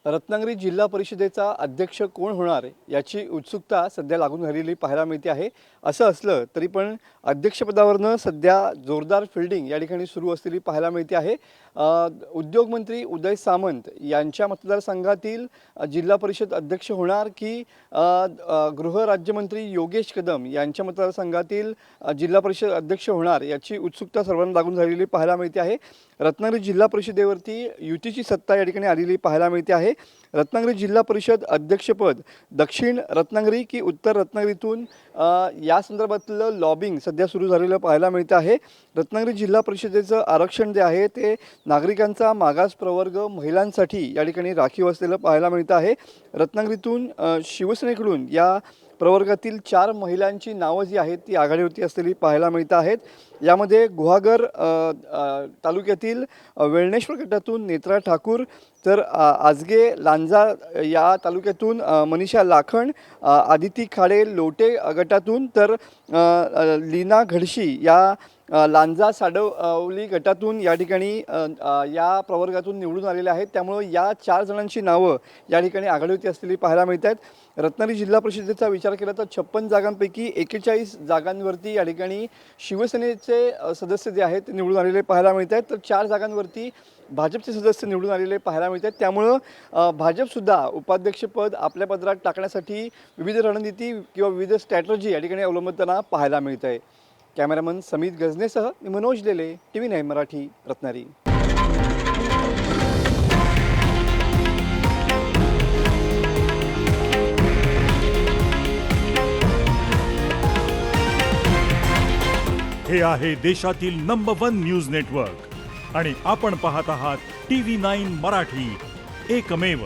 रत्नागिरी जिल्हा परिषदेचा अध्यक्ष कोण होणार याची उत्सुकता सध्या लागून राहिलेली पाहायला मिळते आहे। असं असलं तरी पण अध्यक्षपदावरनं सध्या जोरदार फिल्डिंग या ठिकाणी सुरू असलेली पाहायला मिळते आहे। उद्योगमंत्री उदय सामंत यांच्या मतदारसंघातील जिल्हा परिषद अध्यक्ष होणार की गृह राज्यमंत्री योगेश कदम यांच्या मतदारसंघातील जिल्हा परिषद अध्यक्ष होणार याची उत्सुकता सर्वांना लागून राहिलेली पाहायला मिळते आहे। रत्नागिरी जिल्हा परिषदेवरती युतीची सत्ता या ठिकाणी आलेली पाहायला मिळते आहे। रत्नागिरी जिल्हा परिषद अध्यक्षपद दक्षिण रत्नागिरी की उत्तर रत्नागिरीतून या संदर्भातलं लॉबिंग सध्या सुरू झालेलं पाहायला मिळतं आहे। रत्नागिरी जिल्हा परिषदेचं आरक्षण जे आहे ते नागरिकांचा मागास प्रवर्ग महिलांसाठी या ठिकाणी राखीव असलेलं पाहायला मिळतं आहे। रत्नागिरीतून शिवसेनेकडून या प्रवर्गातील 4 महिलांची नावं जी आहेत ती आघाडीवरती असलेली पाहायला मिळत आहेत। यामध्ये गुहागर तालुक्यातील वेळणेश्वर गटातून नेत्रा ठाकूर, तर आजगे लांजा या तालुक्यातून मनीषा लाखण, आदिती खाडे लोटे गटातून, तर लीना घडशी या लांजा साडवली गटातून या ठिकाणी या प्रवर्गातून निवडून आलेले आहेत। त्यामुळे या 4 जणांची नावं या ठिकाणी आघाडीवरती असलेली पाहायला मिळत आहेत। रत्नागिरी जिल्हा परिषदेचा विचार केला तर 56 जागांपैकी 41 जागांवरती या ठिकाणी शिवसेनेचे सदस्य जे आहेत निवडून आलेले पाहायला मिळत आहेत, तर 4 जागांवरती भाजपचे सदस्य निवडून आलेले पाहायला मिळत आहेत। त्यामुळं भाजपसुद्धा उपाध्यक्षपद आपल्या पदरात टाकण्यासाठी विविध रणनीती किंवा विविध स्ट्रॅटर्जी या ठिकाणी अवलंबताना पाहायला मिळत आहे। कॅमेरामन समित गजनेसह मनोज लेले, TV9 मराठी, रत्नागिरी। हे आहे देशातील नंबर 1 न्यूज नेटवर्क आणि आपण पाहत आहात TV9 मराठी, एकमेव।